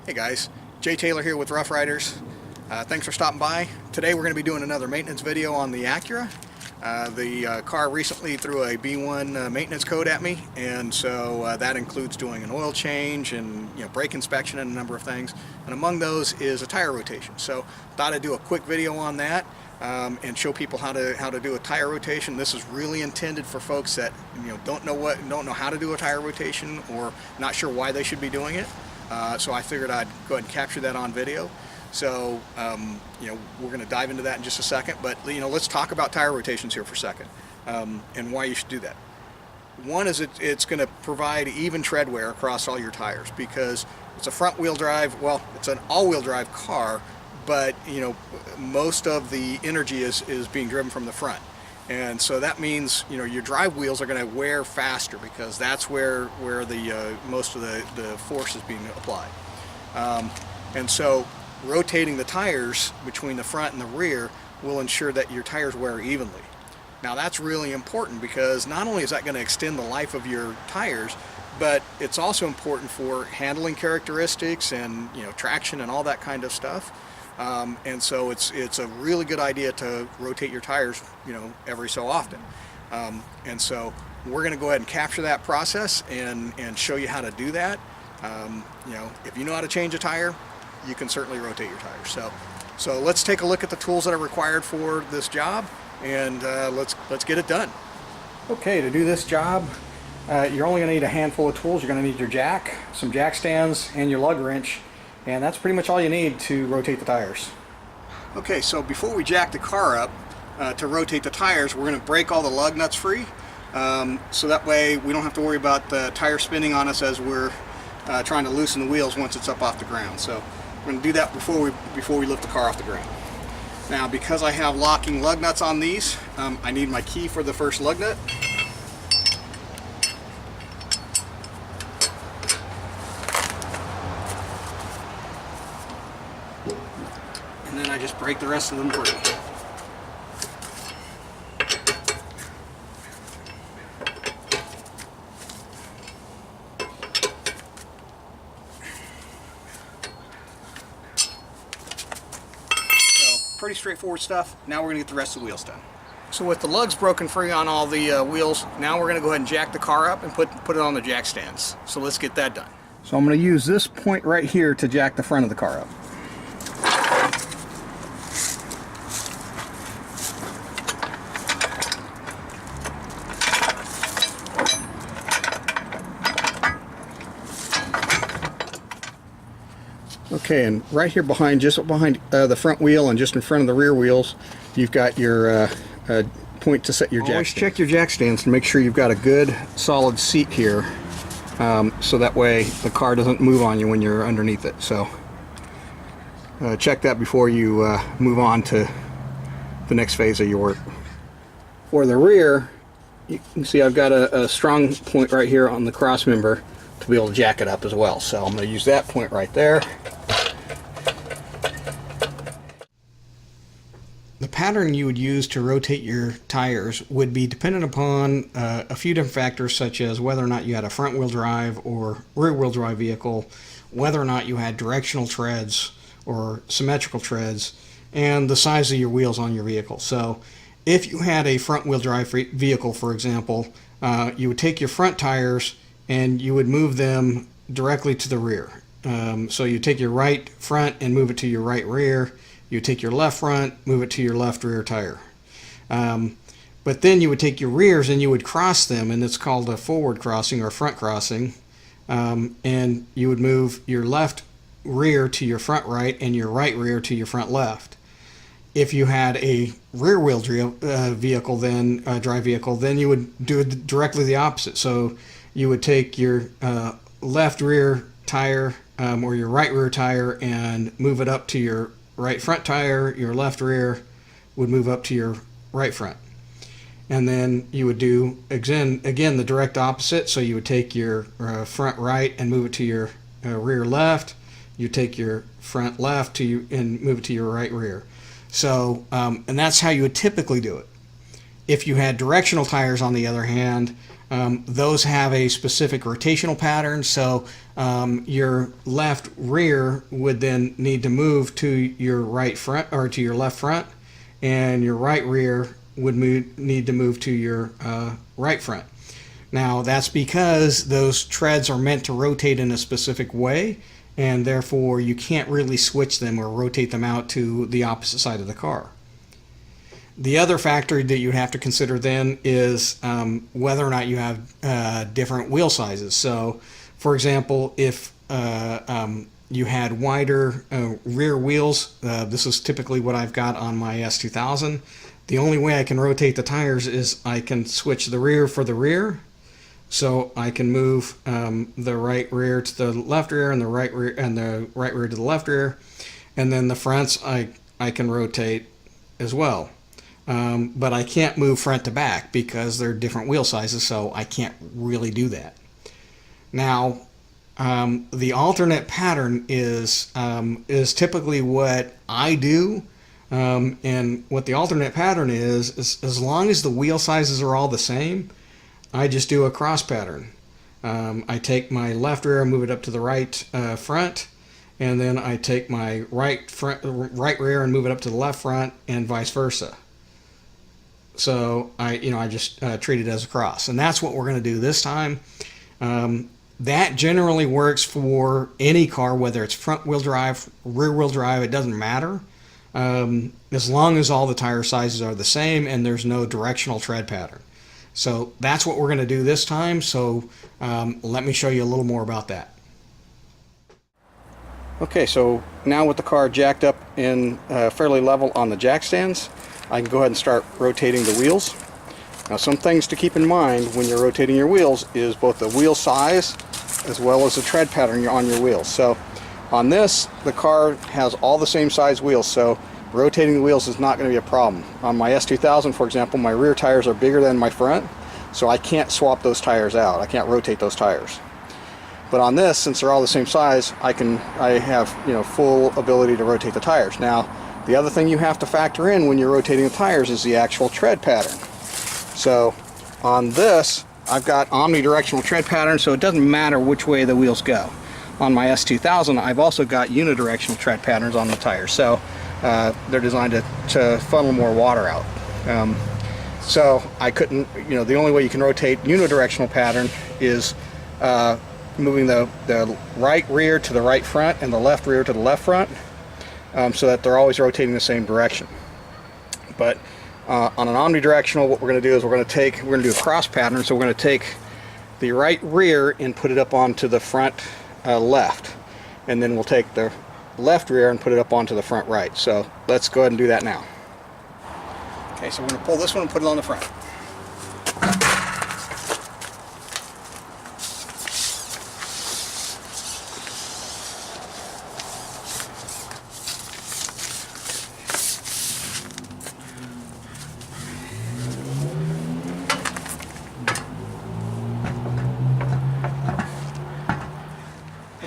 Hey guys, Jay Taylor here with Rough Riders. Thanks for stopping by. Today we're going to be doing another maintenance video on the Acura. The car recently threw a B1 maintenance code at me, and so that includes doing an oil change and brake inspection and a number of things. And among those is a tire rotation. So thought I'd do a quick video on that and show people how to do a tire rotation. This is really intended for folks that don't know how to do a tire rotation or not sure why they should be doing it. So I figured I'd go ahead and capture that on video. So, we're going to dive into that in just a second, but, let's talk about tire rotations here for a second, and why you should do that. One is it's going to provide even tread wear across all your tires, because it's a front-wheel drive, well, it's an all-wheel drive car, but, most of the energy is being driven from the front. And so that means, your drive wheels are going to wear faster, because that's where the most of the force is being applied. And so rotating the tires between the front and the rear will ensure that your tires wear evenly. Now that's really important, because not only is that going to extend the life of your tires, but it's also important for handling characteristics and traction and all that kind of stuff. And so it's a really good idea to rotate your tires every so often. And so we're going to go ahead and capture that process and show you how to do that. If you know how to change a tire, you can certainly rotate your tires. So let's take a look at the tools that are required for this job, and let's get it done. Okay, to do this job, you're only going to need a handful of tools. You're going to need your jack, some jack stands, and your lug wrench, and that's pretty much all you need to rotate the tires. Okay, so before we jack the car up to rotate the tires, we're going to break all the lug nuts free, so that way we don't have to worry about the tire spinning on us as we're trying to loosen the wheels once it's up off the ground. So we're going to do that before we lift the car off the ground. Now, because I have locking lug nuts on these, I need my key for the first lug nut. And then I just break the rest of them free. Pretty straightforward stuff. Now we're going to get the rest of the wheels done. So with the lugs broken free on all the wheels, now we're going to go ahead and jack the car up and put it on the jack stands. So let's get that done. So I'm going to use this point right here to jack the front of the car up. Okay, and right here just behind the front wheel and just in front of the rear wheels, you've got your point to set your jack stands. Always check your jack stands to make sure you've got a good solid seat here, so that way the car doesn't move on you when you're underneath it. So check that before you move on to the next phase of your work. For the rear, you can see I've got a strong point right here on the cross member to be able to jack it up as well. So I'm going to use that point right there. The pattern you would use to rotate your tires would be dependent upon a few different factors, such as whether or not you had a front-wheel drive or rear-wheel drive vehicle, whether or not you had directional treads or symmetrical treads, and the size of your wheels on your vehicle. So if you had a front-wheel drive vehicle, for example, you would take your front tires and you would move them directly to the rear. So you take your right front and move it to your right rear. You take your left front, move it to your left rear tire. But then you would take your rears and you would cross them, and it's called a forward crossing or front crossing. And you would move your left rear to your front right and your right rear to your front left. If you had a rear-wheel vehicle, drive vehicle, then you would do it directly the opposite. So you would take your left rear tire or your right rear tire and move it up to your right front tire. Your left rear would move up to your right front. And then you would do, again the direct opposite. So you would take your front right and move it to your rear left. You take your front left and move it to your right rear. So, and that's how you would typically do it. If you had directional tires, on the other hand, Those have a specific rotational pattern, so your left rear would then need to move to your right front or to your left front, and your right rear would need to move to your right front. Now that's because those treads are meant to rotate in a specific way, and therefore you can't really switch them or rotate them out to the opposite side of the car. The other factor that you have to consider then is whether or not you have different wheel sizes. So, for example, if you had wider rear wheels, this is typically what I've got on my S2000. The only way I can rotate the tires is I can switch the rear for the rear. So I can move the right rear to the left rear and the right rear to the left rear, and then the fronts I can rotate as well. But I can't move front to back because they're different wheel sizes, so I can't really do that. Now, the alternate pattern is typically what I do, and what the alternate pattern is as long as the wheel sizes are all the same, I just do a cross pattern. I take my left rear and move it up to the right front, and then I take my right rear and move it up to the left front, and vice versa. So I just treat it as a cross, and that's what we're going to do this time. That generally works for any car, whether it's front wheel drive, rear wheel drive, it doesn't matter, as long as all the tire sizes are the same and there's no directional tread pattern. So that's what we're going to do this time. So let me show you a little more about that. Okay, so now with the car jacked up in fairly level on the jack stands, I can go ahead and start rotating the wheels. Now, some things to keep in mind when you're rotating your wheels is both the wheel size as well as the tread pattern on your wheels. So on this, the car has all the same size wheels, so rotating the wheels is not going to be a problem. On my S2000, for example, my rear tires are bigger than my front, so I can't swap those tires out. I can't rotate those tires. But on this, since they're all the same size, I have full ability to rotate the tires. Now, the other thing you have to factor in when you're rotating the tires is the actual tread pattern. So on this, I've got omnidirectional tread pattern, so it doesn't matter which way the wheels go. On my S2000, I've also got unidirectional tread patterns on the tires, so they're designed to funnel more water out. So I couldn't, the only way you can rotate unidirectional pattern is moving the right rear to the right front and the left rear to the left front, so that they're always rotating the same direction. But on an omnidirectional, what we're going to do is we're going to do a cross pattern. So we're going to take the right rear and put it up onto the front left, and then we'll take the left rear and put it up onto the front right. So let's go ahead and do that now. Okay, so we're going to pull this one and put it on the front.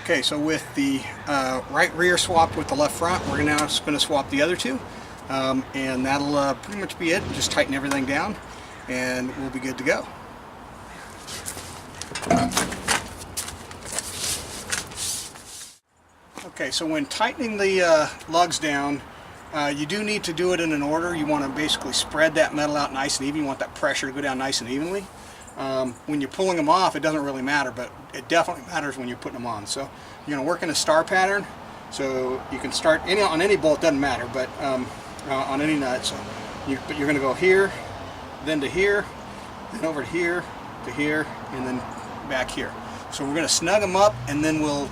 Okay, so with the right rear swapped with the left front, we're now just going to swap the other two, and that'll pretty much be it. Just tighten everything down and we'll be good to go. Okay, so when tightening the lugs down, you do need to do it in an order. You want to basically spread that metal out nice and even. You want that pressure to go down nice and evenly. When you're pulling them off, it doesn't really matter, but it definitely matters when you're putting them on. So you're going to work in a star pattern, so you can start on any bolt, doesn't matter, but on any nut. So you're going to go here, then to here, then over to here, and then back here. So we're going to snug them up, and then we'll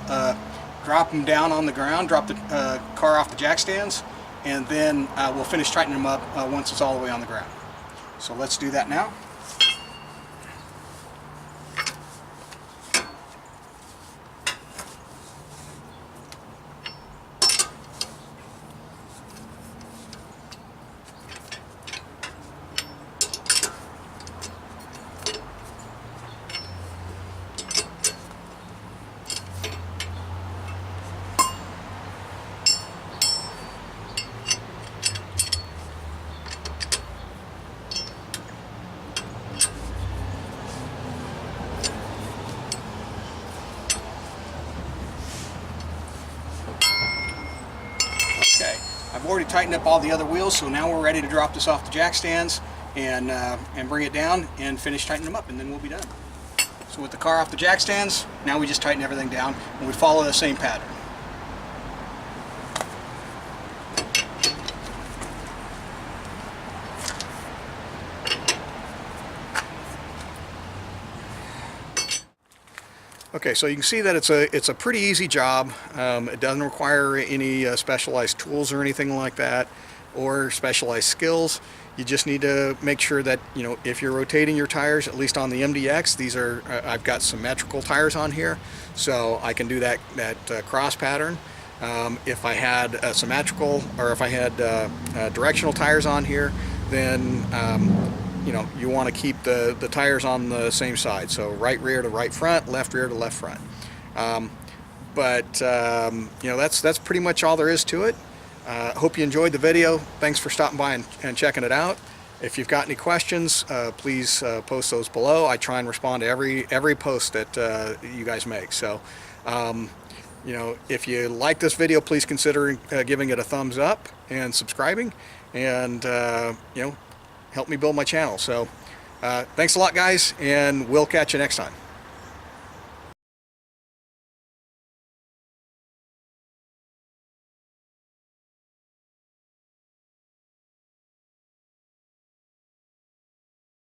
drop them down on the ground, drop the car off the jack stands, and then we'll finish tightening them up once it's all the way on the ground. So let's do that now. I've already tightened up all the other wheels, so now we're ready to drop this off the jack stands and bring it down and finish tightening them up, and then we'll be done. So with the car off the jack stands, now we just tighten everything down and we follow the same pattern. Okay, so you can see that it's a pretty easy job. It doesn't require any specialized tools or anything like that, or specialized skills. You just need to make sure that, you know, if you're rotating your tires, at least on the MDX, these are I've got symmetrical tires on here, so I can do that cross pattern. If I had a symmetrical, or if I had directional tires on here, then you know, you want to keep the tires on the same side, so right rear to right front, left rear to left front. You know, that's pretty much all there is to it. Hope you enjoyed the video. Thanks for stopping by and checking it out. If you've got any questions, please post those below. I try and respond to every post that you guys make. So, you know, if you like this video, please consider giving it a thumbs up and subscribing, and you know, help me build my channel. So, thanks a lot, guys, and we'll catch you next time.